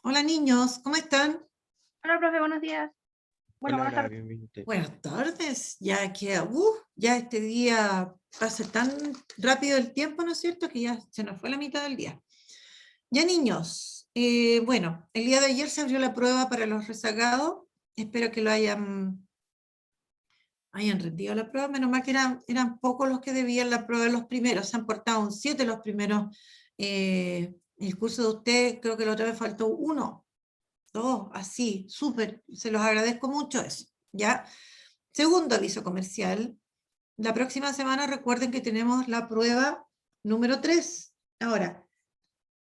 Hola niños, ¿cómo están? Hola, profe, buenos días. Bueno, Hola, buenas hola, tardes. bienvenido. Buenas tardes. Ya que, ya este día pasa tan rápido el tiempo, ¿no es cierto? Que ya se nos fue la mitad del día. Ya niños, bueno, el día de ayer se abrió la prueba para los rezagados. Espero que lo hayan rendido la prueba. Menos mal que eran pocos los que debían la prueba, los primeros. Se han portado un 7 los primeros. El curso de ustedes, creo que la otra vez faltó uno. Dos, así, súper, se los agradezco mucho eso, ¿ya? Segundo aviso comercial, la próxima semana recuerden que tenemos la prueba número 3. Ahora,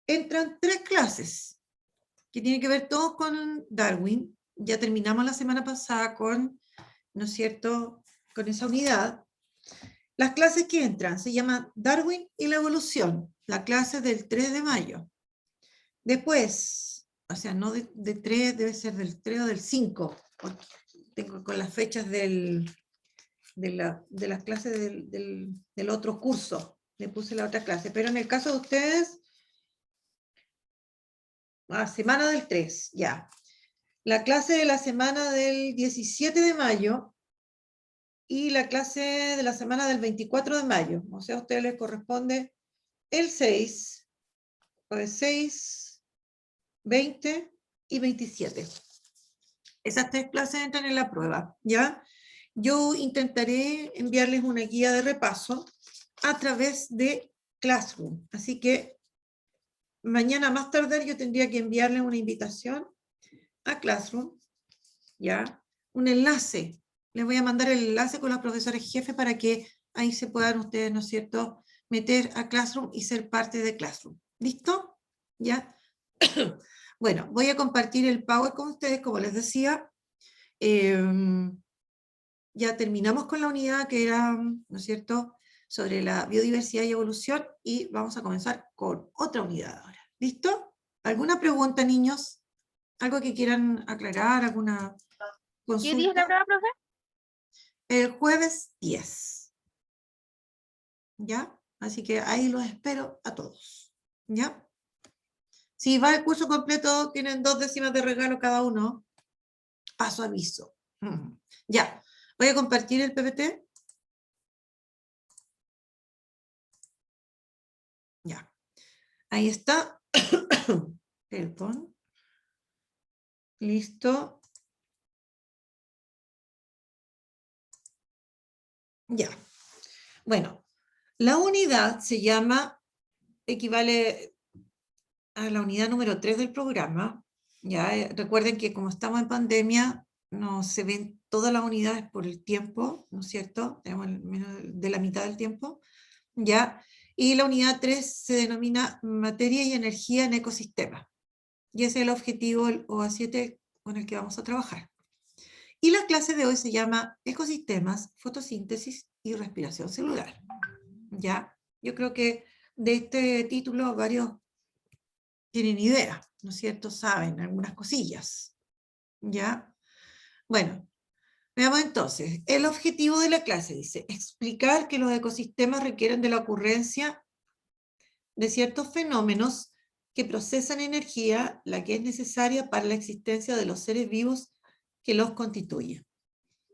entran 3 clases que tienen que ver todos con Darwin. Ya terminamos la semana pasada con, ¿no es cierto?, con esa unidad. Las clases que entran se llaman Darwin y la evolución, la clase del 3 de mayo. Después, o sea, no de 3, debe ser del 3 o del 5, porque tengo con las fechas de las clases del otro curso, le puse la otra clase, pero en el caso de ustedes, semana del 3, ya. La clase de la semana del 17 de mayo y la clase de la semana del 24 de mayo, o sea, a ustedes les corresponde el 6, pues 6, 20 y 27. Esas 3 clases entran en la prueba, ¿ya? Yo intentaré enviarles una guía de repaso a través de Classroom. Así que mañana más tarde yo tendría que enviarles una invitación a Classroom, ¿ya? Un enlace. Les voy a mandar el enlace con los profesores jefes para que ahí se puedan ustedes, ¿no es cierto?, meter a Classroom y ser parte de Classroom. ¿Listo? ¿Ya? Bueno, voy a compartir el Power con ustedes, como les decía. Ya terminamos con la unidad que era, ¿no es cierto?, sobre la biodiversidad y evolución, y vamos a comenzar con otra unidad ahora. ¿Listo? ¿Alguna pregunta, niños? ¿Algo que quieran aclarar? ¿Alguna ¿Qué día es la consulta? prueba, profe? El jueves 10, ¿ya? Así que ahí los espero a todos, ¿ya? Si va el curso completo, tienen 2 décimas de regalo cada uno. Paso aviso. Ya. Voy a compartir el PPT. Ya. Ahí está. Perdón. Listo. Ya. Bueno, la unidad se llama, equivale a la unidad número 3 del programa. Ya, recuerden que como estamos en pandemia, no se ven todas las unidades por el tiempo, ¿no es cierto? Tenemos menos de la mitad del tiempo. Ya. Y la unidad 3 se denomina materia y energía en ecosistemas. Y ese es el objetivo, el OA7, con el que vamos a trabajar. Y la clase de hoy se llama Ecosistemas, Fotosíntesis y Respiración Celular. ¿Ya? Yo creo que de este título varios tienen idea, ¿no es cierto? Saben algunas cosillas. ¿Ya? Bueno, veamos entonces. El objetivo de la clase dice explicar que los ecosistemas requieren de la ocurrencia de ciertos fenómenos que procesan energía, la que es necesaria para la existencia de los seres vivos que los constituyen.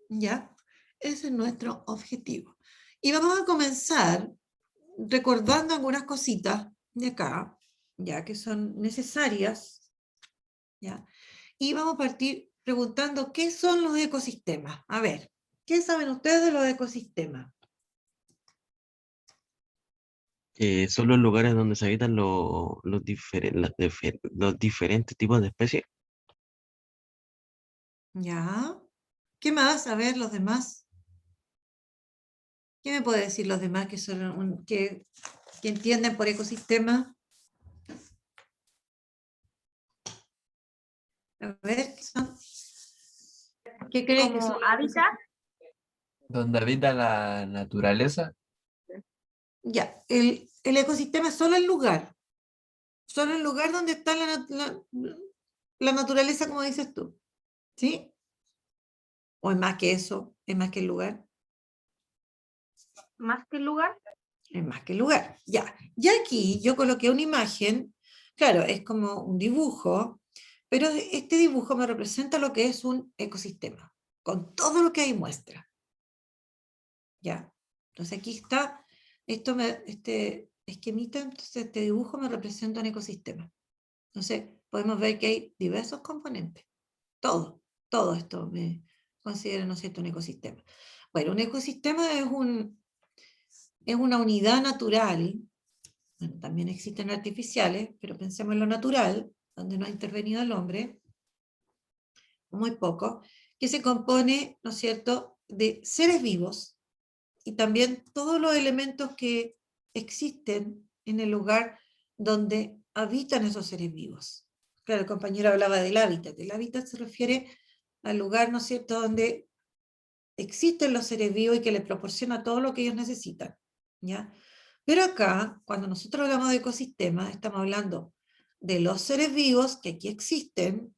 ¿Ya? Ese es nuestro objetivo. Y vamos a comenzar recordando algunas cositas de acá, ya que son necesarias, ¿ya? Y vamos a partir preguntando qué son los ecosistemas. A ver, ¿qué saben ustedes de los ecosistemas? Son los lugares donde se habitan los diferentes tipos de especies. ¿Ya? ¿Qué más? A ver, los demás. ¿Qué me puede decir los demás que son que entienden por ecosistema? A ver, ¿qué creen que son Como los hábitat. ecosistemas? Donde habita la naturaleza. Ya, el ecosistema es solo el lugar donde está la naturaleza, como dices tú, ¿sí? ¿O es más que eso? ¿Es más que el lugar? Más que el lugar. Es más que el lugar, ya. Y aquí yo coloqué una imagen, claro, es como un dibujo, Pero este dibujo me representa lo que es un ecosistema, con todo lo que ahí muestra. ¿Ya? Entonces aquí está, este esquemita, entonces este dibujo me representa un ecosistema. Entonces podemos ver que hay diversos componentes. Todo esto me considera, ¿no es cierto?, un ecosistema. Bueno, un ecosistema es una unidad natural, bueno, también existen artificiales, pero pensemos en lo natural, donde no ha intervenido el hombre, muy poco, que se compone, ¿no es cierto?, de seres vivos y también todos los elementos que existen en el lugar donde habitan esos seres vivos. Claro, el compañero hablaba del hábitat. El hábitat se refiere al lugar, ¿no es cierto?, donde existen los seres vivos y que les proporciona todo lo que ellos necesitan, ¿ya? Pero acá, cuando nosotros hablamos de ecosistemas, estamos hablando de los seres vivos que aquí existen,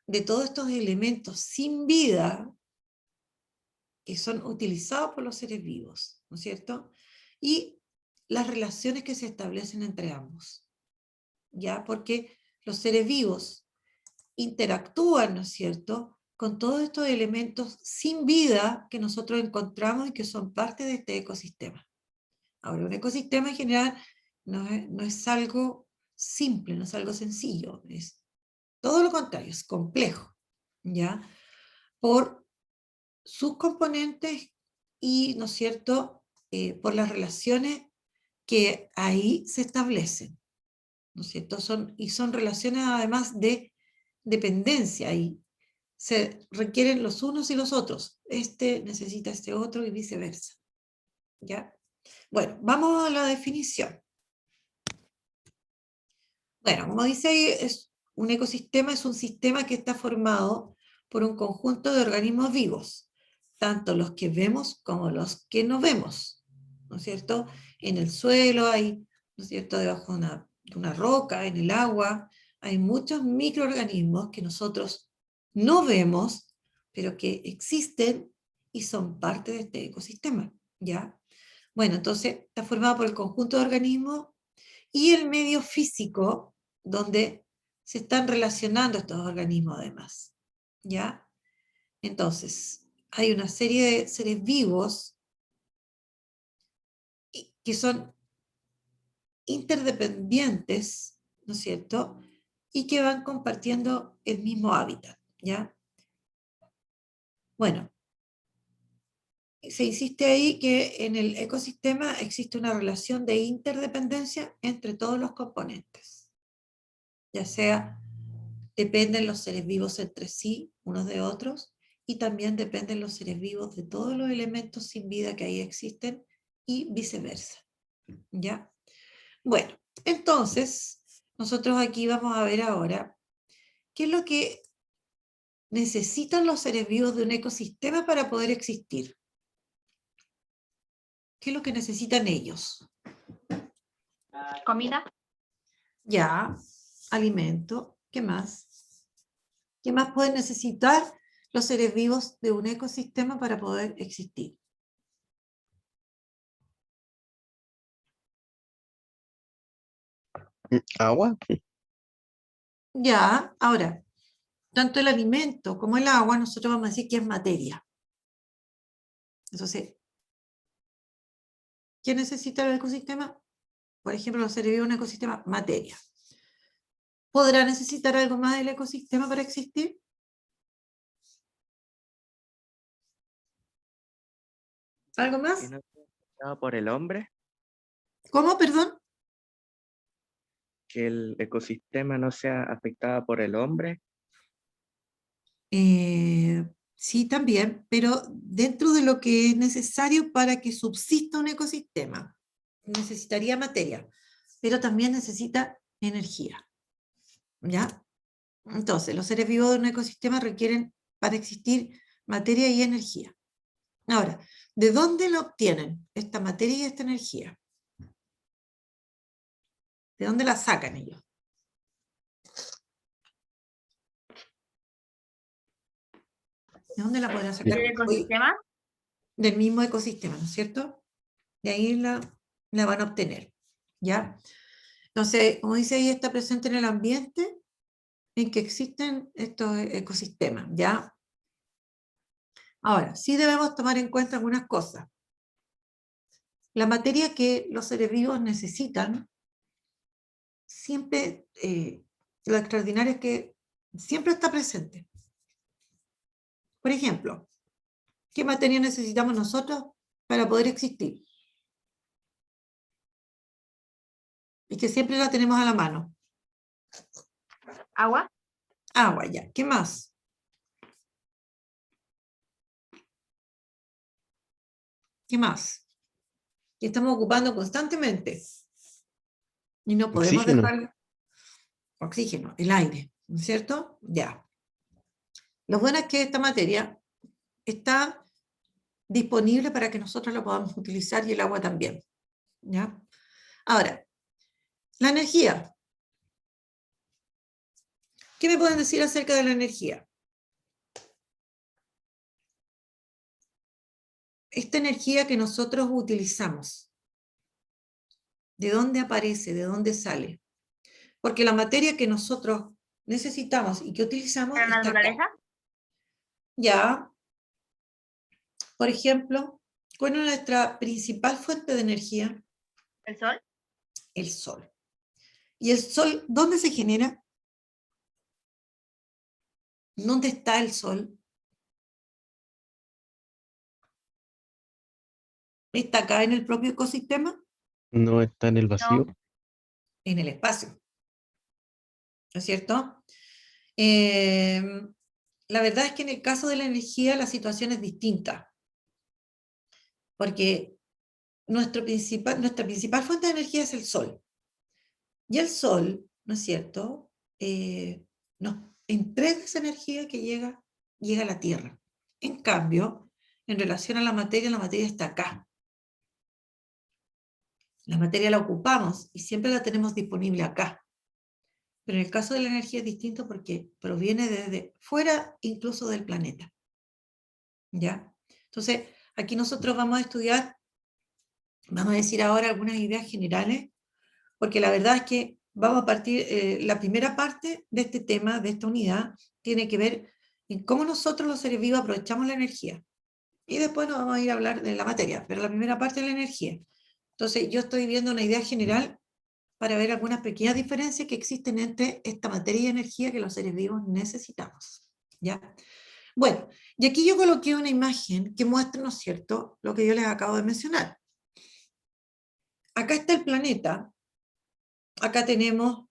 de todos estos elementos sin vida que son utilizados por los seres vivos, ¿no es cierto? Y las relaciones que se establecen entre ambos, ¿ya? Porque los seres vivos interactúan, ¿no es cierto?, con todos estos elementos sin vida que nosotros encontramos y que son parte de este ecosistema. Ahora, un ecosistema en general no es algo simple, no es algo sencillo, es todo lo contrario, es complejo, ¿ya? Por sus componentes y, ¿no es cierto?, por las relaciones que ahí se establecen, ¿no es cierto? Son relaciones además de dependencia y se requieren los unos y los otros. Este necesita este otro y viceversa, ¿ya? Bueno, vamos a la definición. Bueno, como dice ahí, un ecosistema es un sistema que está formado por un conjunto de organismos vivos, tanto los que vemos como los que no vemos, ¿no es cierto? En el suelo hay, ¿no es cierto?, debajo de una roca, en el agua, hay muchos microorganismos que nosotros no vemos, pero que existen y son parte de este ecosistema, ¿ya? Bueno, entonces está formado por el conjunto de organismos y el medio físico donde se están relacionando estos organismos además, ¿ya? Entonces, hay una serie de seres vivos que son interdependientes, ¿no es cierto?, y que van compartiendo el mismo hábitat, ¿ya? Bueno, se insiste ahí que en el ecosistema existe una relación de interdependencia entre todos los componentes, ya sea dependen los seres vivos entre sí, unos de otros, y también dependen los seres vivos de todos los elementos sin vida que ahí existen, y viceversa, ¿ya? Bueno, entonces, nosotros aquí vamos a ver ahora qué es lo que necesitan los seres vivos de un ecosistema para poder existir. ¿Qué es lo que necesitan ellos? Comida. Ya, alimento, ¿qué más? ¿Qué más pueden necesitar los seres vivos de un ecosistema para poder existir? Agua. Ya, ahora, tanto el alimento como el agua, nosotros vamos a decir que es materia. Entonces, ¿qué necesita el ecosistema? Por ejemplo, los seres vivos de un ecosistema, materia. ¿Podrá necesitar algo más del ecosistema para existir? ¿Algo Que más? no sea afectado por el hombre, ¿Cómo, perdón? que el ecosistema no sea afectado por el hombre. Sí, también, pero dentro de lo que es necesario para que subsista un ecosistema. Necesitaría materia, pero también necesita energía, ¿ya? Entonces, los seres vivos de un ecosistema requieren, para existir, materia y energía. Ahora, ¿de dónde lo obtienen esta materia y esta energía? ¿De dónde la sacan ellos? ¿De dónde la podrán sacar? ¿El ecosistema? Del mismo ecosistema, ¿no es cierto? De ahí la van a obtener, ¿ya? Entonces, como dice ahí, está presente en el ambiente en que existen estos ecosistemas, ¿ya? Ahora, sí debemos tomar en cuenta algunas cosas. La materia que los seres vivos necesitan, siempre, lo extraordinario es que siempre está presente. Por ejemplo, ¿qué materia necesitamos nosotros para poder existir? Y que siempre la tenemos a la mano. Agua. Agua, ya. ¿Qué más? ¿Qué más? Que estamos ocupando constantemente. Y no podemos Oxígeno. dejar oxígeno, el aire, ¿no es cierto? Ya. Lo bueno es que esta materia está disponible para que nosotros la podamos utilizar y el agua también. ¿Ya? Ahora, la energía. ¿Qué me pueden decir acerca de la energía? Esta energía que nosotros utilizamos, ¿de dónde aparece? ¿De dónde sale? Porque la materia que nosotros necesitamos y que utilizamos ¿De la está acá. naturaleza? Ya, por ejemplo, ¿cuál es nuestra principal fuente de energía? ¿El sol? El sol. ¿Y el sol dónde se genera? ¿Dónde está el sol? ¿Está acá en el propio ecosistema? No está en el vacío. En el espacio. ¿No es cierto? La verdad es que en el caso de la energía la situación es distinta. Porque nuestra principal fuente de energía es el sol. Y el sol, ¿no es cierto?, nos entrega esa energía que llega a la Tierra. En cambio, en relación a la materia está acá. La materia la ocupamos y siempre la tenemos disponible acá. Pero en el caso de la energía es distinto porque proviene desde fuera, incluso del planeta. ¿Ya? Entonces, aquí nosotros vamos a estudiar, vamos a decir ahora algunas ideas generales, porque la verdad es que vamos a partir, la primera parte de este tema, de esta unidad, tiene que ver en cómo nosotros los seres vivos aprovechamos la energía. Y después nos vamos a ir a hablar de la materia, pero la primera parte es la energía. Entonces, yo estoy viendo una idea general para ver algunas pequeñas diferencias que existen entre esta materia y energía que los seres vivos necesitamos. ¿Ya? Bueno, y aquí yo coloqué una imagen que muestra, ¿no es cierto?, lo que yo les acabo de mencionar. Acá está el planeta. Acá tenemos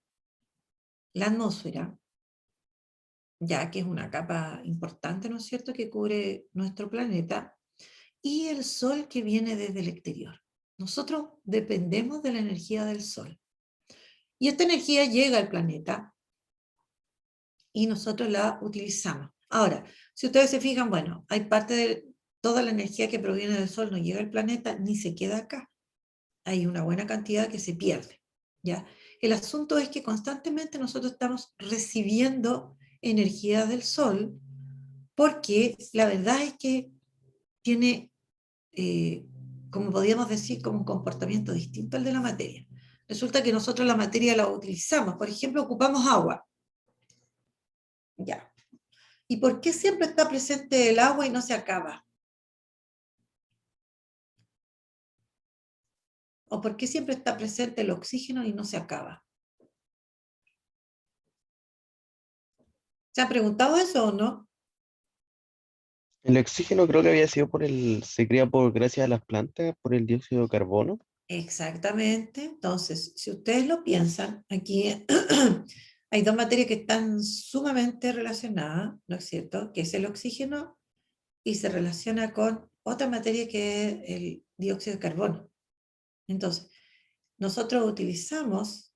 la atmósfera, ya que es una capa importante, ¿no es cierto?, que cubre nuestro planeta, y el sol que viene desde el exterior. Nosotros dependemos de la energía del sol. Y esta energía llega al planeta y nosotros la utilizamos. Ahora, si ustedes se fijan, bueno, hay parte de toda la energía que proviene del sol no llega al planeta ni se queda acá. Hay una buena cantidad que se pierde, ¿ya? El asunto es que constantemente nosotros estamos recibiendo energía del sol porque la verdad es que tiene, como podríamos decir, como un comportamiento distinto al de la materia. Resulta que nosotros la materia la utilizamos. Por ejemplo, ocupamos agua. Ya. ¿Y por qué siempre está presente el agua y no se acaba? ¿O por qué siempre está presente el oxígeno y no se acaba? ¿Se han preguntado eso o no? El oxígeno creo que había sido se crea gracias a las plantas, por el dióxido de carbono. Exactamente. Entonces, si ustedes lo piensan, aquí hay dos materias que están sumamente relacionadas, ¿no es cierto? Que es el oxígeno y se relaciona con otra materia que es el dióxido de carbono. Entonces, nosotros utilizamos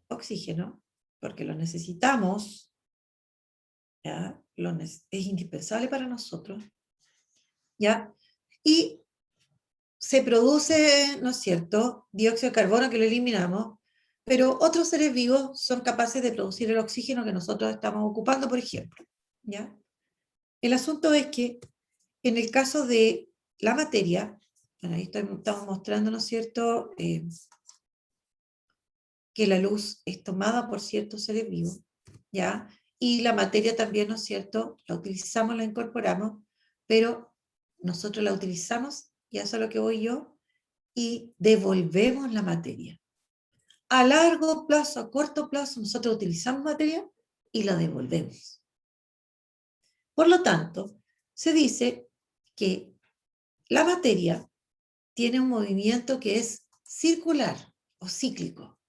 oxígeno porque lo necesitamos, ¿ya? Es indispensable para nosotros, ¿ya? Y se produce, ¿no es cierto?, dióxido de carbono que lo eliminamos, pero otros seres vivos son capaces de producir el oxígeno que nosotros estamos ocupando, por ejemplo, ¿ya? El asunto es que en el caso de la materia, bueno, ahí estamos mostrando, ¿no es cierto?, que la luz es tomada por ciertos seres vivos, ¿ya? y la materia también, ¿no es cierto? La utilizamos, la incorporamos, pero nosotros la utilizamos, y eso es a lo que voy yo, y devolvemos la materia. A largo plazo, a corto plazo, nosotros utilizamos materia y la devolvemos. Por lo tanto, se dice que la materia tiene un movimiento que es circular o cíclico.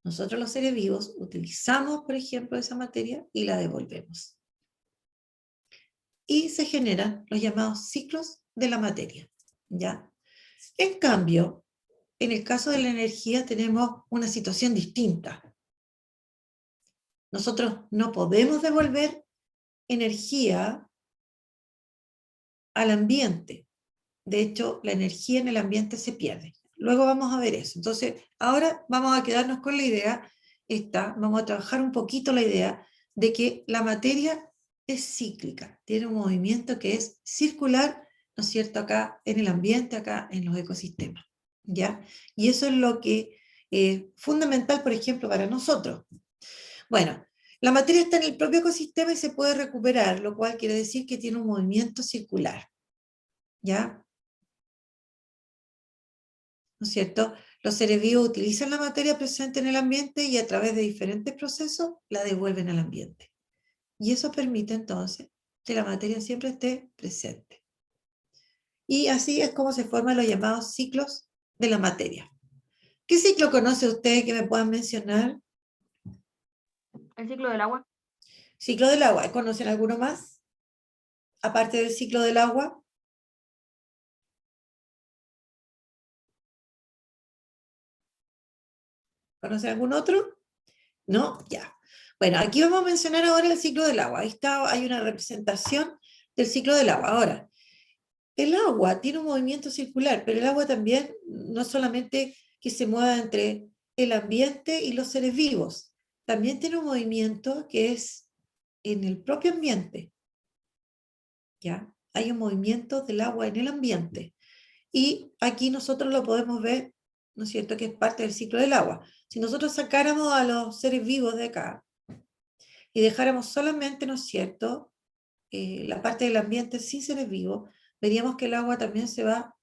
Nosotros los seres vivos utilizamos, por ejemplo, esa materia y la devolvemos. Y se generan los llamados ciclos de la materia, ¿ya? En cambio, en el caso de la energía tenemos una situación distinta. Nosotros no podemos devolver energía al ambiente. De hecho, la energía en el ambiente se pierde. Luego vamos a ver eso. Entonces, ahora vamos a quedarnos con la idea vamos a trabajar un poquito la idea de que la materia es cíclica, tiene un movimiento que es circular, ¿no es cierto?, acá en el ambiente, acá en los ecosistemas, ¿ya? Y eso es lo que es fundamental, por ejemplo, para nosotros. Bueno, la materia está en el propio ecosistema y se puede recuperar, lo cual quiere decir que tiene un movimiento circular, ¿ya? ¿No es cierto? Los seres vivos utilizan la materia presente en el ambiente y a través de diferentes procesos la devuelven al ambiente. Y eso permite entonces que la materia siempre esté presente. Y así es como se forman los llamados ciclos de la materia. ¿Qué ciclo conoce usted que me puedan mencionar? El ciclo del agua. Ciclo del agua. ¿Conocen alguno más? Aparte del ciclo del agua. ¿Conocen algún otro? ¿No? Ya. Bueno, aquí vamos a mencionar ahora el ciclo del agua. Ahí está, hay una representación del ciclo del agua. Ahora, el agua tiene un movimiento circular, pero el agua también no solamente que se mueva entre el ambiente y los seres vivos, también tiene un movimiento que es en el propio ambiente. ¿Ya? Hay un movimiento del agua en el ambiente. Y aquí nosotros lo podemos ver, ¿no es cierto?, que es parte del ciclo del agua. Si nosotros sacáramos a los seres vivos de acá y dejáramos solamente, ¿no es cierto?, la parte del ambiente sin seres vivos, veríamos que el agua también se va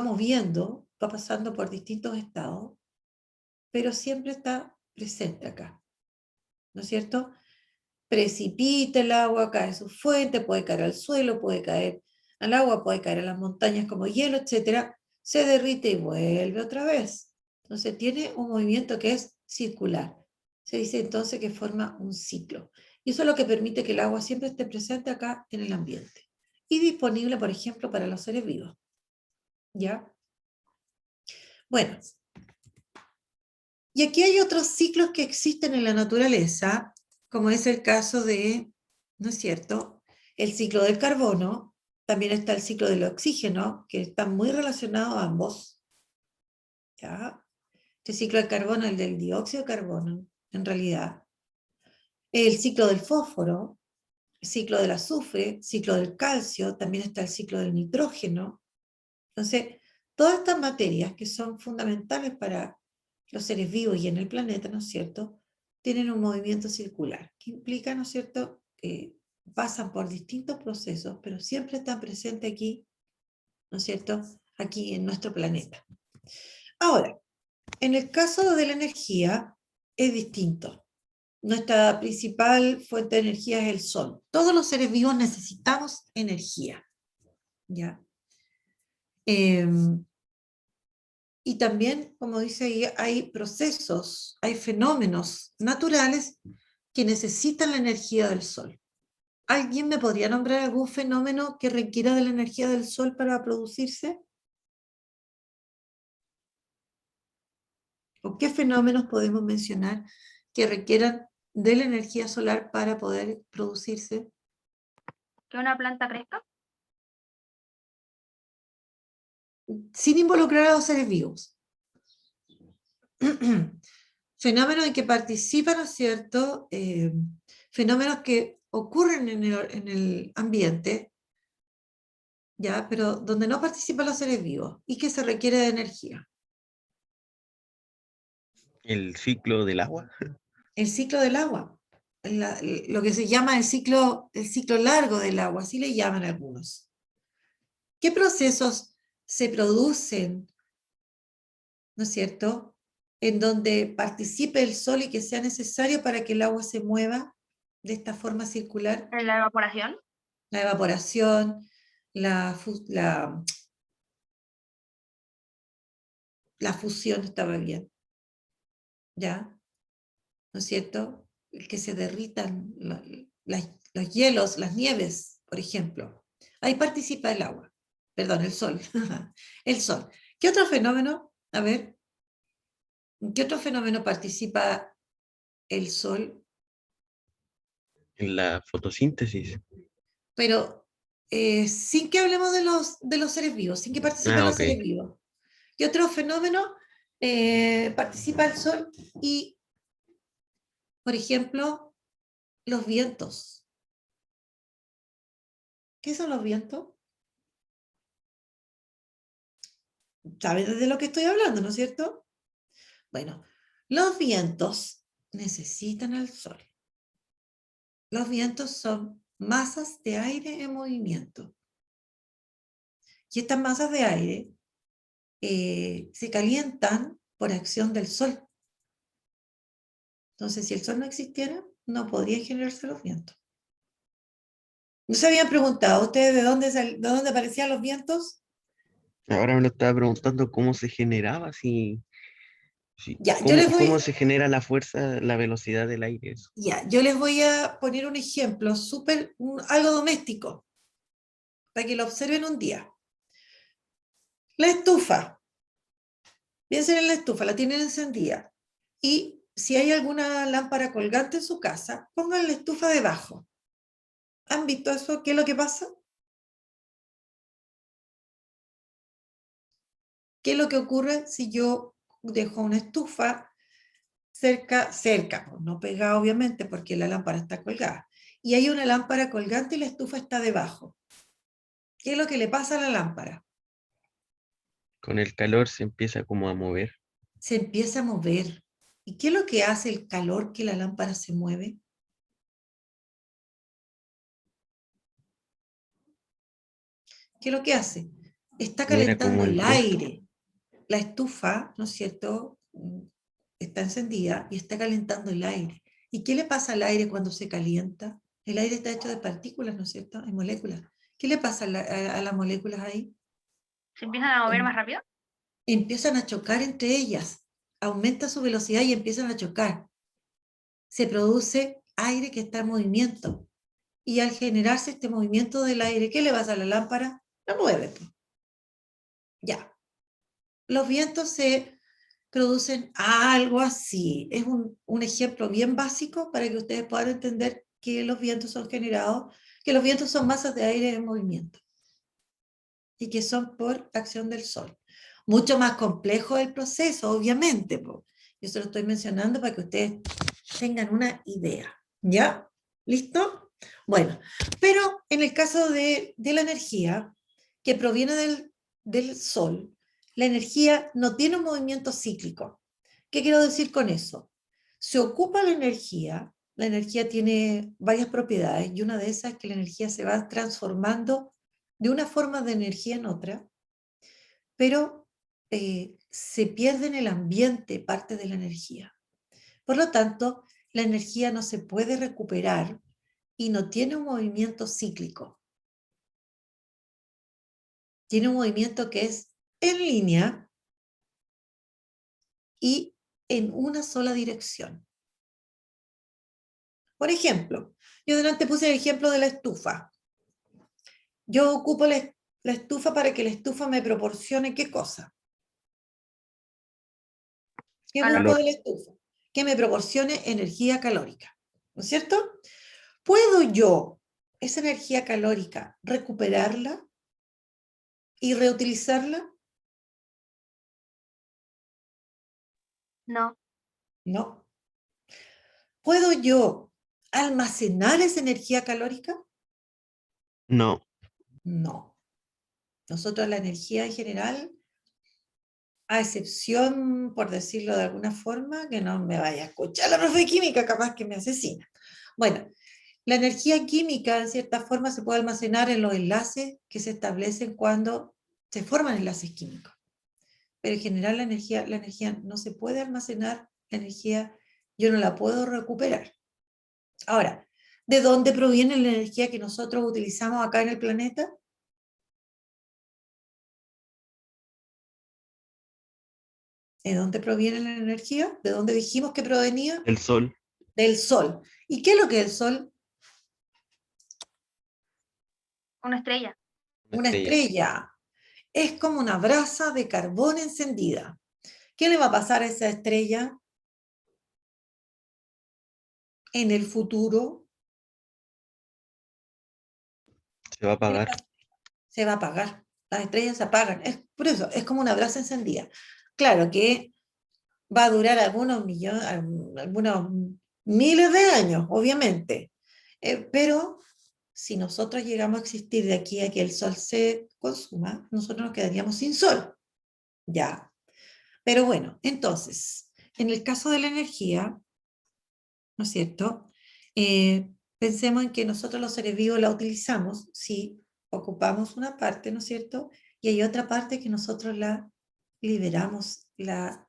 moviendo, va pasando por distintos estados, pero siempre está presente acá, ¿no es cierto? Precipita el agua, cae a su fuente, puede caer al suelo, puede caer al agua, puede caer a las montañas como hielo, etc. Se derrite y vuelve otra vez. Entonces tiene un movimiento que es circular. Se dice entonces que forma un ciclo. Y eso es lo que permite que el agua siempre esté presente acá en el ambiente. Y disponible, por ejemplo, para los seres vivos. ¿Ya? Bueno. Y aquí hay otros ciclos que existen en la naturaleza, como es el caso de, ¿no es cierto?, el ciclo del carbono, también está el ciclo del oxígeno, que están muy relacionados ambos. ¿Ya? Este ciclo del carbono, el del dióxido de carbono, en realidad. El ciclo del fósforo, el ciclo del azufre, ciclo del calcio, también está el ciclo del nitrógeno. Entonces, todas estas materias que son fundamentales para los seres vivos y en el planeta, ¿no es cierto?, tienen un movimiento circular, que implica, ¿no es cierto?, pasan por distintos procesos, pero siempre están presentes aquí, ¿no es cierto?, aquí en nuestro planeta. Ahora, en el caso de la energía, es distinto. Nuestra principal fuente de energía es el sol. Todos los seres vivos necesitamos energía, ¿ya? Y también, como dice ahí, hay procesos, hay fenómenos naturales que necesitan la energía del sol. ¿Alguien me podría nombrar algún fenómeno que requiera de la energía del sol para producirse? ¿O qué fenómenos podemos mencionar que requieran de la energía solar para poder producirse? ¿Que una planta crezca? Sin involucrar a los seres vivos. Fenómenos en que participan, ¿no es cierto?, fenómenos que ocurren en el ambiente, ¿ya?, pero donde no participan los seres vivos y que se requiere de energía. El ciclo del agua. el ciclo del agua, lo que se llama el ciclo largo del agua, así le llaman algunos. ¿Qué procesos se producen, no es cierto?, en donde participe el sol y que sea necesario para que el agua se mueva de esta forma circular? ¿En la evaporación? La evaporación, la fusión estaba bien, ¿ya? ¿No es cierto? El que se derritan los hielos, las nieves, por ejemplo. Ahí participa el agua, perdón, el sol. El sol. ¿Qué otro fenómeno? A ver, ¿en qué otro fenómeno participa el sol? En la fotosíntesis. Pero sin que hablemos de los seres vivos, sin que participen Ah, los ok. seres vivos. ¿Qué otro fenómeno participa el sol? Y, por ejemplo, los vientos. ¿Qué son los vientos? ¿Sabes de lo que estoy hablando, no es cierto? Bueno, los vientos necesitan al sol. Los vientos son masas de aire en movimiento. Y estas masas de aire se calientan por acción del sol. Entonces, si el sol no existiera, no podrían generarse los vientos. ¿No se habían preguntado ustedes de dónde aparecían los vientos? Ahora me lo estaba preguntando cómo se generaba, Ya, yo les cómo voy, se genera la fuerza, la velocidad del aire. Eso. ya, yo les voy a poner un ejemplo algo doméstico, para que lo observen un día. La estufa. Piensen en la estufa, la tienen encendida. Y si hay alguna lámpara colgante en su casa, pongan la estufa debajo. ¿Han visto eso? ¿Qué es lo que pasa? ¿Qué es lo que ocurre si yo dejo una estufa cerca, pues, no pegada obviamente porque la lámpara está colgada? Y hay una lámpara colgante y la estufa está debajo. ¿Qué es lo que le pasa a la lámpara? Con el calor se empieza como a mover. Se empieza a mover. ¿Y qué es lo que hace el calor que la lámpara se mueve? ¿Qué es lo que hace? Está Genera como calentando el el viento. aire. La estufa, ¿no es cierto?, está encendida y está calentando el aire. ¿Y qué le pasa al aire cuando se calienta? El aire está hecho de partículas, ¿no es cierto?, de moléculas. ¿Qué le pasa a las moléculas ahí? ¿Se empiezan a mover más rápido? Empiezan a chocar entre ellas. Aumenta su velocidad y empiezan a chocar. Se produce aire que está en movimiento. Y al generarse este movimiento del aire, ¿qué le pasa a la lámpara? La mueve. Ya. Los vientos se producen algo así. Es un ejemplo bien básico para que ustedes puedan entender que los vientos son generados, que los vientos son masas de aire en movimiento y que son por acción del sol. Mucho más complejo el proceso, obviamente. Yo se lo estoy mencionando para que ustedes tengan una idea. ¿Ya? ¿Listo? Bueno, pero en el caso de la energía que proviene del sol, la energía no tiene un movimiento cíclico. ¿Qué quiero decir con eso? Se ocupa la energía tiene varias propiedades y una de esas es que la energía se va transformando de una forma de energía en otra, pero se pierde en el ambiente parte de la energía. Por lo tanto, la energía no se puede recuperar y no tiene un movimiento cíclico. Tiene un movimiento que es en línea y en una sola dirección. Por ejemplo, yo delante puse el ejemplo de la estufa. Yo ocupo la estufa para que la estufa me proporcione ¿qué cosa? ¿Qué busco Calor. de la estufa? Que me proporcione energía calórica. ¿No es cierto? ¿Puedo yo esa energía calórica recuperarla y reutilizarla? No. No. ¿Puedo yo almacenar esa energía calórica? No, No. Nosotros la energía en general a excepción, por decirlo de alguna forma, que no me vaya a escuchar la profe de química, capaz que me asesina. Bueno, la energía química, en cierta forma, se puede almacenar en los enlaces que se establecen cuando se forman enlaces químicos. Pero en general la energía no se puede almacenar, la energía yo no la puedo recuperar. Ahora, ¿de dónde proviene la energía que nosotros utilizamos acá en el planeta? ¿De dónde proviene la energía? ¿De dónde dijimos que provenía? El sol, Del Sol. ¿Y qué es lo que es el Sol? Una estrella. Una estrella. Es como una brasa de carbón encendida. ¿Qué le va a pasar a esa estrella en el futuro? se va a apagar. Se va a apagar. Las estrellas se apagan. Es, por eso, es como una brasa encendida. Claro que va a durar algunos millones, algunos miles de años, obviamente. Pero si nosotros llegamos a existir de aquí a que el sol se consuma, nosotros nos quedaríamos sin sol. Ya. Pero bueno, entonces, en el caso de la energía, ¿no es cierto? Pensemos en que nosotros los seres vivos la utilizamos, sí, ocupamos una parte, ¿no es cierto? Y hay otra parte que nosotros la liberamos, la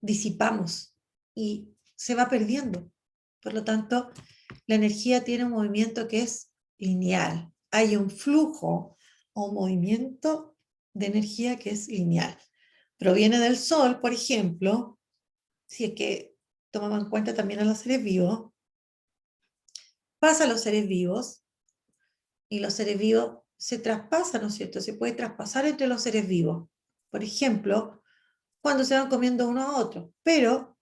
disipamos y se va perdiendo. Por lo tanto, la energía tiene un movimiento que es lineal. Hay un flujo o movimiento de energía que es lineal. Proviene del Sol, por ejemplo, si es que tomamos en cuenta también a los seres vivos, pasa a los seres vivos y los seres vivos se traspasan, ¿no es cierto? Se puede traspasar entre los seres vivos. Por ejemplo, cuando se van comiendo uno a otro, pero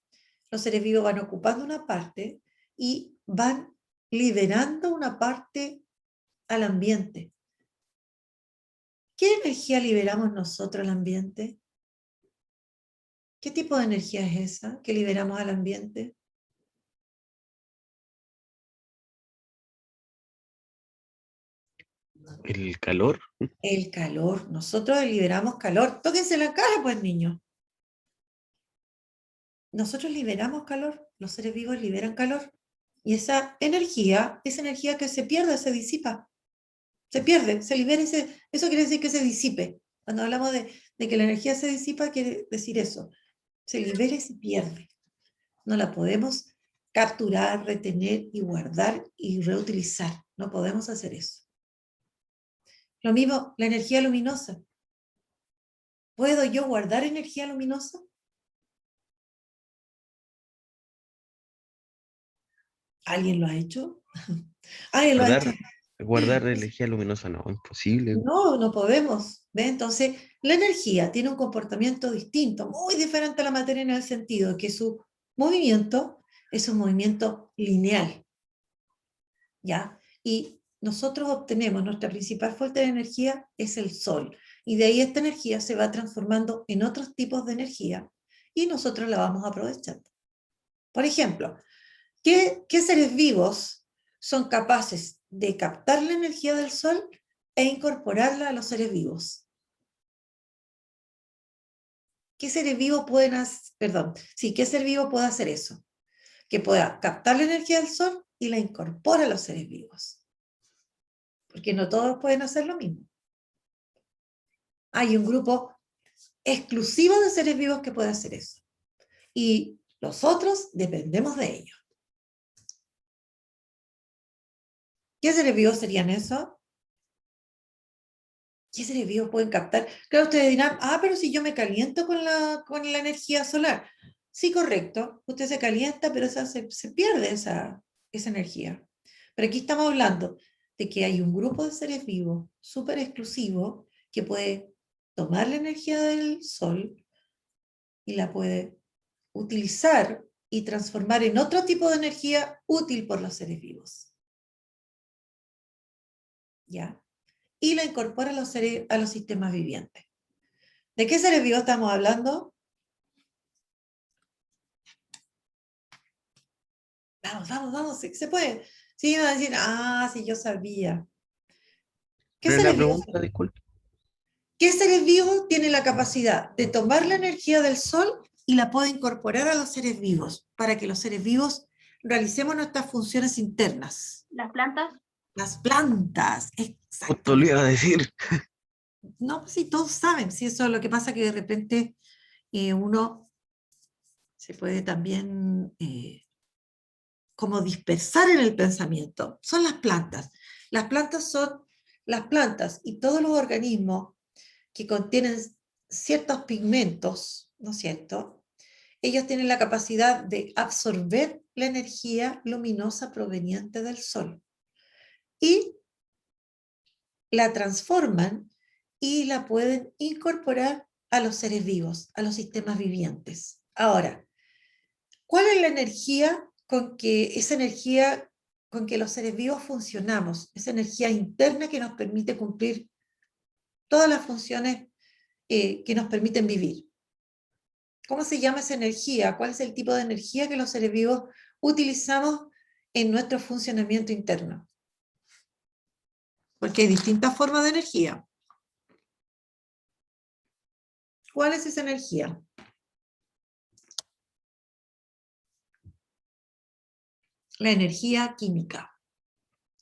los seres vivos van ocupando una parte y van liberando una parte al ambiente. ¿Qué energía liberamos nosotros al ambiente? ¿Qué tipo de energía es esa que liberamos al ambiente? El calor, El calor. Nosotros liberamos calor. Tóquense la cara, pues, niños. Nosotros liberamos calor. Los seres vivos liberan calor. Y esa energía que se pierde, se disipa. Se pierde, se libera. Eso quiere decir que se disipe. Cuando hablamos de que la energía se disipa, quiere decir eso. Se libera y se pierde. No la podemos capturar, retener y guardar y reutilizar. No podemos hacer eso. Lo mismo, la energía luminosa. ¿Puedo yo guardar energía luminosa? ¿Alguien lo ha hecho? ¿Alguien lo ha hecho? guardar energía luminosa, no, imposible. No, no podemos. ¿Ve? Entonces, la energía tiene un comportamiento distinto, muy diferente a la materia en el sentido que su movimiento es un movimiento lineal. ¿Ya? Y nosotros obtenemos, nuestra principal fuente de energía es el sol. Y de ahí esta energía se va transformando en otros tipos de energía y nosotros la vamos aprovechando. Por ejemplo, ¿qué seres vivos son capaces de captar la energía del sol e incorporarla a los seres vivos? ¿Qué seres vivos pueden hacer, perdón, sí, qué ser vivo puede hacer eso? Que pueda captar la energía del sol y la incorpora a los seres vivos. Porque no todos pueden hacer lo mismo. Hay un grupo exclusivo de seres vivos que puede hacer eso. Y los otros dependemos de ellos. ¿Qué seres vivos serían esos? ¿Qué seres vivos pueden captar? Claro, ustedes dirán, pero si yo me caliento con la energía solar. Sí, correcto. Usted se calienta, pero se pierde esa energía. Pero aquí estamos hablando de que hay un grupo de seres vivos súper exclusivo que puede tomar la energía del sol y la puede utilizar y transformar en otro tipo de energía útil por los seres vivos. ¿Ya? Y la incorpora a los sistemas vivientes. ¿De qué seres vivos estamos hablando? Vamos, se puede. Sí, van a decir, sí, yo sabía. ¿Qué Pero la seres vivos? pregunta, disculpe. ¿Qué seres vivos tiene la capacidad de tomar la energía del sol y la puede incorporar a los seres vivos para que los seres vivos realicemos nuestras funciones internas? Las plantas. Las plantas, Justo lo exactamente. iba a decir. No, pues sí, todos saben, sí, eso es lo que pasa, que de repente uno se puede también como dispersar en el pensamiento. Son las plantas. Las plantas son las plantas y todos los organismos que contienen ciertos pigmentos, ¿no es cierto? Ellos tienen la capacidad de absorber la energía luminosa proveniente del sol y la transforman y la pueden incorporar a los seres vivos, a los sistemas vivientes. Ahora, ¿cuál es la energía esa energía con que los seres vivos funcionamos? Esa energía interna que nos permite cumplir todas las funciones que nos permiten vivir. ¿Cómo se llama esa energía? ¿Cuál es el tipo de energía que los seres vivos utilizamos en nuestro funcionamiento interno? Porque hay distintas formas de energía. ¿Cuál es esa energía? La energía química.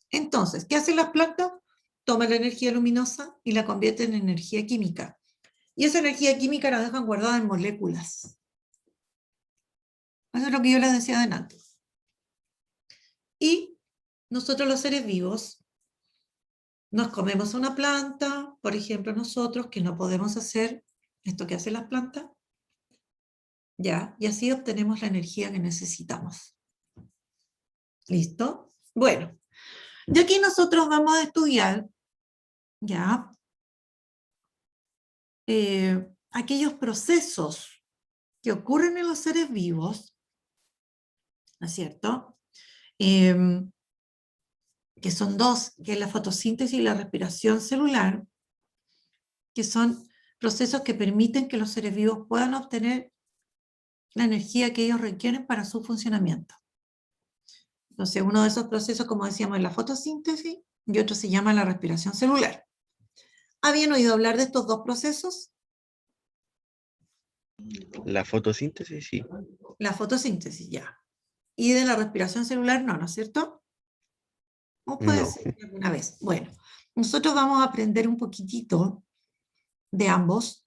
Entonces, ¿qué hacen las plantas? Toman la energía luminosa y la convierten en energía química. Y esa energía química la dejan guardada en moléculas. Eso es lo que yo les decía adelante. Y nosotros los seres vivos nos comemos una planta, por ejemplo nosotros, que no podemos hacer esto que hacen las plantas, ¿ya? Y así obtenemos la energía que necesitamos. ¿Listo? Bueno, y aquí nosotros vamos a estudiar, ¿ya? Aquellos procesos que ocurren en los seres vivos, ¿no es cierto? Que son dos, que es la fotosíntesis y la respiración celular, que son procesos que permiten que los seres vivos puedan obtener la energía que ellos requieren para su funcionamiento. Entonces, uno de esos procesos, como decíamos, es la fotosíntesis y otro se llama la respiración celular. ¿Habían oído hablar de estos dos procesos? La fotosíntesis, sí. La fotosíntesis, ya. Y de la respiración celular, no, ¿no es cierto? ¿O puede No. ser alguna vez? Bueno, nosotros vamos a aprender un poquitito de ambos,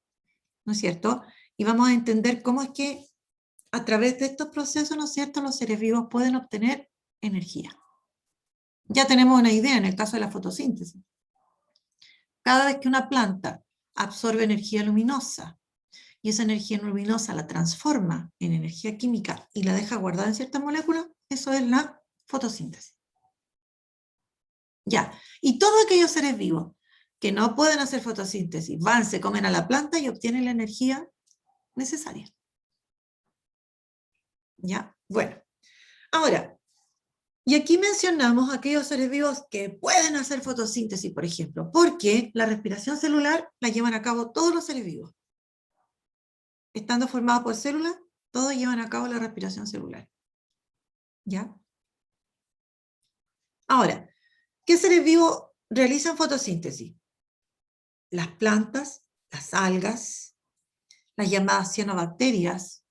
¿no es cierto? Y vamos a entender cómo es que a través de estos procesos, ¿no es cierto?, los seres vivos pueden obtener energía. Ya tenemos una idea en el caso de la fotosíntesis. Cada vez que una planta absorbe energía luminosa y esa energía luminosa la transforma en energía química y la deja guardada en ciertas moléculas, eso es la fotosíntesis. Ya, y todos aquellos seres vivos que no pueden hacer fotosíntesis van, se comen a la planta y obtienen la energía necesaria. ¿Ya? Bueno, ahora, y aquí mencionamos aquellos seres vivos que pueden hacer fotosíntesis, por ejemplo, porque la respiración celular la llevan a cabo todos los seres vivos. Estando formados por células, todos llevan a cabo la respiración celular. ¿Ya? Ahora, ¿qué seres vivos realizan fotosíntesis? Las plantas, las algas, las llamadas cianobacterias,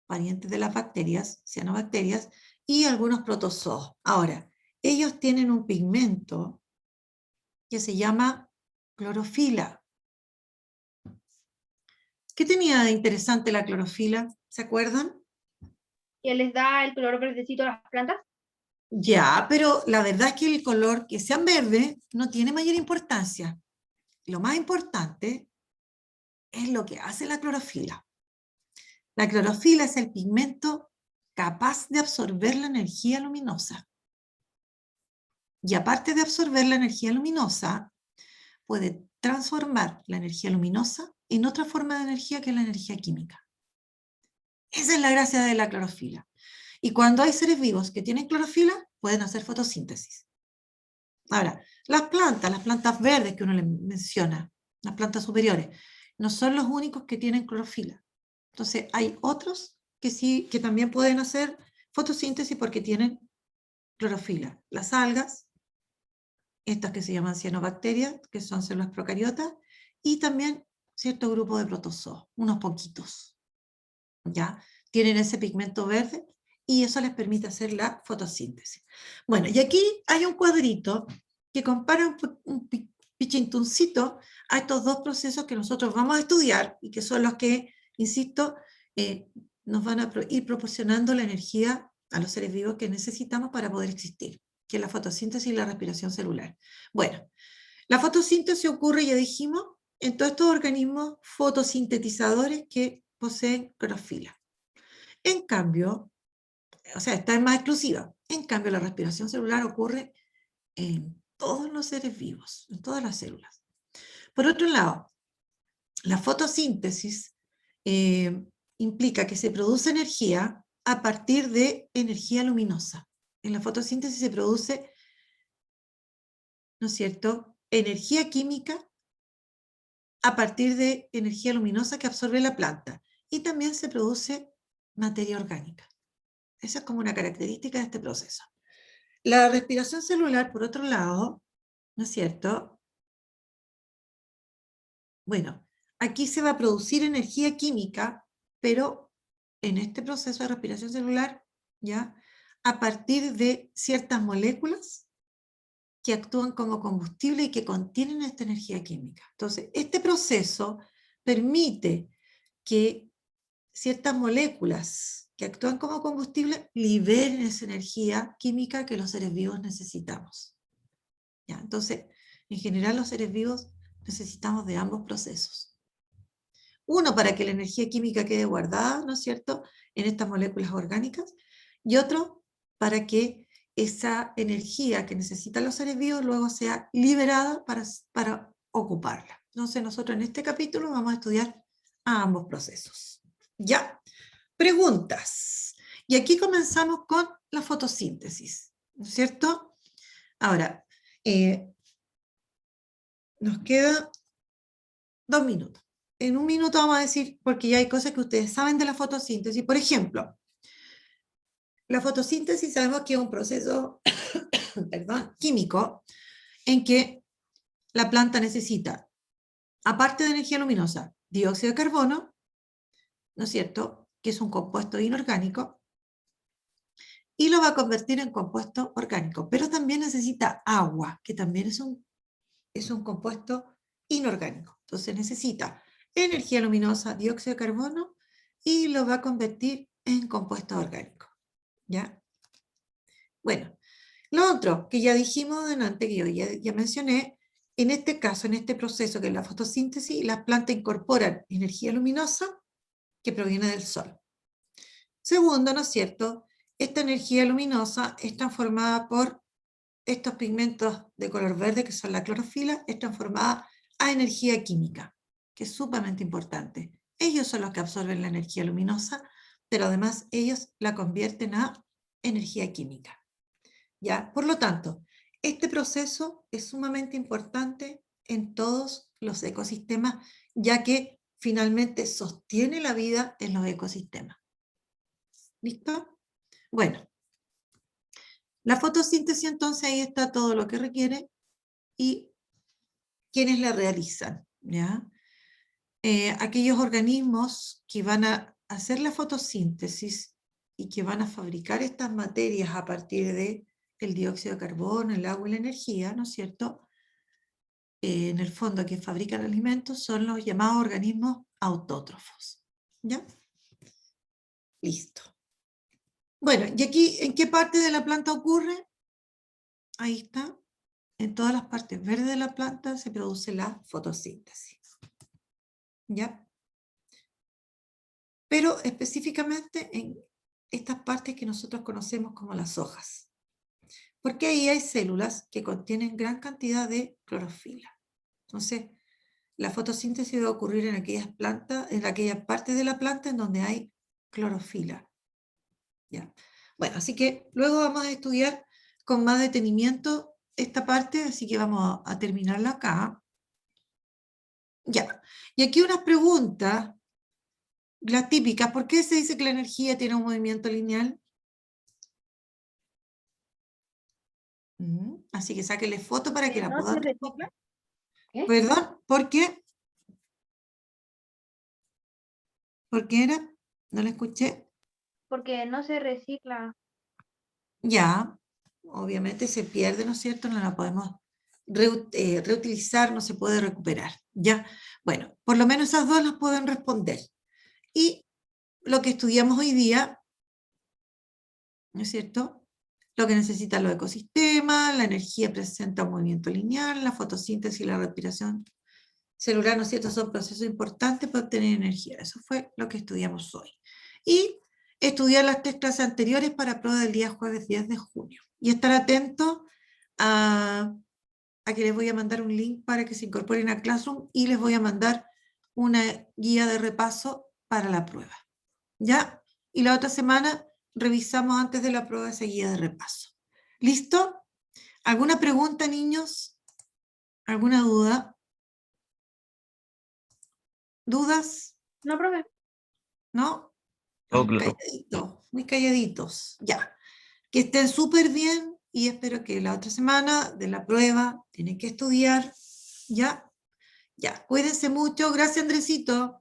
parientes de las bacterias, cianobacterias, y algunos protozoos. Ahora, ellos tienen un pigmento que se llama clorofila. ¿Qué tenía de interesante la clorofila? ¿Se acuerdan? Que les da el color verdecito a las plantas. Ya, pero la verdad es que el color que sean verde no tiene mayor importancia. Lo más importante es lo que hace la clorofila. La clorofila es el pigmento capaz de absorber la energía luminosa. Y aparte de absorber la energía luminosa, puede transformar la energía luminosa en otra forma de energía que es la energía química. Esa es la gracia de la clorofila. Y cuando hay seres vivos que tienen clorofila, pueden hacer fotosíntesis. Ahora, las plantas verdes que uno le menciona, las plantas superiores, no son los únicos que tienen clorofila. Entonces, hay otros que sí, que también pueden hacer fotosíntesis porque tienen clorofila. Las algas, estas que se llaman cianobacterias, que son células procariotas, y también cierto grupo de protozoos, unos poquitos, ¿ya? Tienen ese pigmento verde y eso les permite hacer la fotosíntesis. Bueno, y aquí hay un cuadrito que compara un pichintuncito a estos dos procesos que nosotros vamos a estudiar y que son los que, insisto, nos van a ir proporcionando la energía a los seres vivos que necesitamos para poder existir, que es la fotosíntesis y la respiración celular. Bueno, la fotosíntesis ocurre, ya dijimos, en todos estos organismos fotosintetizadores que poseen clorofila. En cambio, o sea, esta es más exclusiva. En cambio, la respiración celular ocurre en todos los seres vivos, en todas las células. Por otro lado, la fotosíntesis implica que se produce energía a partir de energía luminosa. En la fotosíntesis se produce, ¿no es cierto?, energía química a partir de energía luminosa que absorbe la planta. Y también se produce materia orgánica. Esa es como una característica de este proceso. La respiración celular, por otro lado, ¿no es cierto? Bueno, aquí se va a producir energía química, pero en este proceso de respiración celular, ¿ya? A partir de ciertas moléculas que actúan como combustible y que contienen esta energía química. Entonces, este proceso permite que ciertas moléculas que actúan como combustible liberen esa energía química que los seres vivos necesitamos. ¿Ya? Entonces, en general los seres vivos necesitamos de ambos procesos. Uno para que la energía química quede guardada, ¿no es cierto?, en estas moléculas orgánicas, y otro para que esa energía que necesitan los seres vivos luego sea liberada para ocuparla. Entonces nosotros en este capítulo vamos a estudiar a ambos procesos. ¿Ya? Preguntas. Y aquí comenzamos con la fotosíntesis, ¿no es cierto? Ahora, nos queda 2 minutos. En 1 minuto vamos a decir, porque ya hay cosas que ustedes saben de la fotosíntesis. Por ejemplo, la fotosíntesis sabemos que es un proceso perdón, químico en que la planta necesita, aparte de energía luminosa, dióxido de carbono, ¿no es cierto?, que es un compuesto inorgánico, y lo va a convertir en compuesto orgánico, pero también necesita agua, que también es un compuesto inorgánico. Entonces necesita energía luminosa, dióxido de carbono, y lo va a convertir en compuesto orgánico. ¿Ya? Bueno, lo otro que ya dijimos delante, que yo ya mencioné, en este caso, en este proceso que es la fotosíntesis, las plantas incorporan energía luminosa que proviene del sol. Segundo, ¿no es cierto?, esta energía luminosa es transformada por estos pigmentos de color verde, que son la clorofila, es transformada a energía química, que es sumamente importante. Ellos son los que absorben la energía luminosa, pero además ellos la convierten a energía química. ¿Ya? Por lo tanto, este proceso es sumamente importante en todos los ecosistemas, ya que finalmente sostiene la vida en los ecosistemas. ¿Listo? Bueno, la fotosíntesis entonces ahí está todo lo que requiere y quienes la realizan, ¿ya? Aquellos organismos que van a hacer la fotosíntesis y que van a fabricar estas materias a partir del dióxido de carbono, el agua y la energía, ¿no es cierto? En el fondo, que fabrican alimentos son los llamados organismos autótrofos. ¿Ya? Listo. Bueno, ¿y aquí en qué parte de la planta ocurre? Ahí está. En todas las partes verdes de la planta se produce la fotosíntesis. ¿Ya? Pero específicamente en estas partes que nosotros conocemos como las hojas. Porque ahí hay células que contienen gran cantidad de clorofila. Entonces, la fotosíntesis va a ocurrir en aquellas plantas, en aquellas partes de la planta en donde hay clorofila. ¿Ya? Bueno, así que luego vamos a estudiar con más detenimiento esta parte, así que vamos a terminarla acá. Ya, y aquí unas preguntas, las típicas. ¿Por qué se dice que la energía tiene un movimiento lineal? Así que sáquenle foto para que la ¿No se puedan recicla? responder. ¿Perdón? ¿Por qué? ¿Por qué era? No la escuché. Porque no se recicla. Ya, obviamente se pierde, ¿no es cierto? No la podemos reutilizar, no se puede recuperar. Ya, bueno, por lo menos esas dos las pueden responder. Y lo que estudiamos hoy día, ¿no es cierto? Lo que necesitan los ecosistemas, la energía presenta un movimiento lineal, la fotosíntesis y la respiración celular, ¿no es cierto? Son procesos importantes para obtener energía. Eso fue lo que estudiamos hoy. Y estudiar las 3 clases anteriores para prueba del día jueves 10 de junio. Y estar atentos a que les voy a mandar un link para que se incorporen a Classroom y les voy a mandar una guía de repaso para la prueba. ¿Ya? Y la otra semana revisamos antes de la prueba esa guía de repaso. ¿Listo? ¿Alguna pregunta, niños? ¿Alguna duda? ¿Dudas? No, profe. ¿No? Todo Muy claro. calladitos, muy calladitos. Ya. Que estén súper bien y espero que la otra semana de la prueba tienen que estudiar. ¿Ya? Ya. Cuídense mucho. Gracias, Andresito.